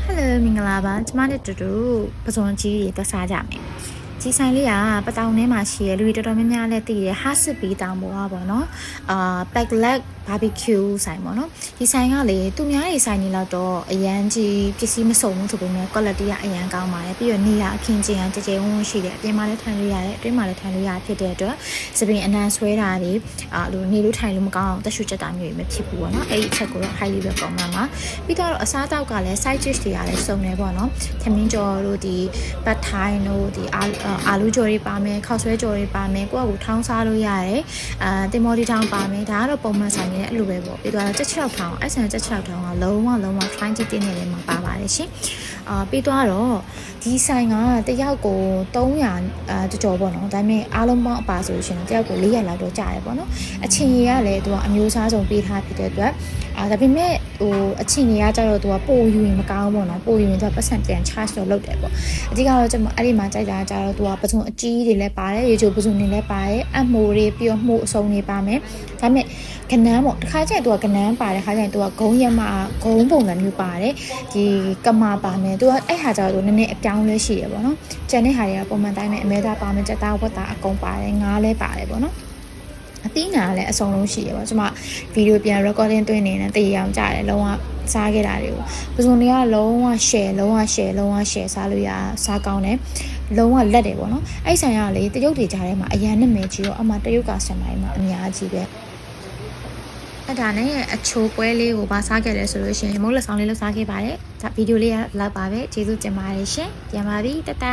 Hello မင်္ဂလာပါကျမတို့တူတူပစုံကြီးတွေသွားစားကြမယ်ဒီဆိုင်လေးကပတောင်ထဲမှာရှိရလူတွေတော်တော်များများလည်းသိရဟာစစ်ပီတောင်ပေါ်ပါပေါ့နော်Black Leg barbecue ဆိုင်ပေါ့နော်ဒီဆိုင်ကလေသူများတွေဆိုင်နေတော့အရန်ကြီးပစ္စည်းမစုံဘူးဆိုပေမဲ့ quality ကအရန်ကောင်းပါတယ်ပြီးတော့နေရအခင်းကျင်းကကြကြဝန်းရှိတယ်အပြင်မှာလည်းထိုင်လို့ရတယ်အတွင်းမှာလည်းထိုင်လို့ရဖြစ်တဲ့အတွက်စပင်အနံဆွဲတာတွေလိုနေလို့ထိုင်လို့မကောင်းအောင်တက်ရှူချက်တာမျိုးတွေမဖြစ်ဘူးပေါ့နော်အဲ့ဒီအချက်ကိုတော့ highly recommend ပါပြီးတော့အစားအသောက်ကလည်း side dish တွေကလည်းစုံနေပေါ့နော်သမင်းကြော်တို့ဒီပတ်ထိုင်းတို့ဒီအာလူကြော်တွေပါမယ်ခောက်ဆွဲကြော်တွေပါမယ်ကိုယ့်အကူထောင်းစားလို့ရတယ်တင်မော်ဒီထောင်းပါမယ်ဒါကတော့ပုံမှန်ဆိုင်နေတဲ့အလိုပဲပေါ့ပြီးတော့ချက်ချောက်ထောင်းအဲ့ဆန်ချက်ချောက်ထောင်းကလုံးဝ fine ကြည့်တင်နေတယ်မှာပါပါတယ်ရှင်ပြီးတော့ဒီဆိုင်ကတယောက်ကို300ကြော်ပေါ့နော်ဒါပေမဲ့အားလုံးပေါင်းအပါဆိုရှင်တယောက်ကို400လောက်တော့ကျတယ်ပေါ့နော်အချင်းကြီးကလည်းသူကအမျိုးအစားစုံပေးထားဖြစ်တဲ့အတွက်ဒါပေမဲ့အချင်းကြီးကကြတော့သူကပိုယူရင်မကောင်းပေါ့နော်ပိုယူရင်သူကပတ်စံပြန် charge တော့လုပ်တယ်ပေါ့အဓိကတော့ကျွန်မအဲ့ဒီမှာကြိုက်တာကြတော့သူကပစုံအကြီးတွေလည်းပါတယ်ရေချိုပစုံတွေလည်းပါတယ်အမိုးတွေပြီးတော့မှုအစုံတွေပါမယ်ဒါပေမဲ့ကနန်းပေါ့တစ်ခါကျရင်သူကကနန်းပါတယ်ခါကျရင်သူကဂုံးရမဂုံးပုံစံမျိုးပါတယ်ဒီကမာပါမယ်သူကအဲ့ဟာကြတော့နည်းနည်းအပြောင်းလဲရှိတယ်ပေါ့နော်ကျန်တဲ့ဟာတွေကပုံမှန်တိုင်းပဲအမဲသားပါမယ်ကြက်သားဝတ်သားအကုန်ပါတယ်ငါးလည်းပါတယ်ပေါ့နော်အသီးနာလည်းအစုံလုံးရှိရပါကျွန်မဗီဒီယိုပြန် recording သွင်းနေတယ်တည်ရအောင်ကြားတယ်လုံးဝစားခဲ့တာတွေကိုပစုံတွေကလုံးဝ share စားလို့ရစားကောင်းတယ်လုံးဝလက်တယ်ပေါ့နော်အဲ့ဆိုင်ကလေတရုတ်တွေကြားထဲမှာအရန်နဲ့မယ်ကြီးရောအမှတရုတ်ကဆန်ပိုင်းမှာအများကြီးပဲအဲ့ဒါနဲ့အချိုးပွဲလေးကိုပါစားခဲ့တယ်ဆိုလို့ရှိရင်မုတ်လက်ဆောင်လေးလောက်စားခဲ့ပါတယ်ဒါဗီဒီယိုလေးကလောက်ပါပဲကျေးဇူးတင်ပါတယ်ရှင်ပြန်ပါပြီတတ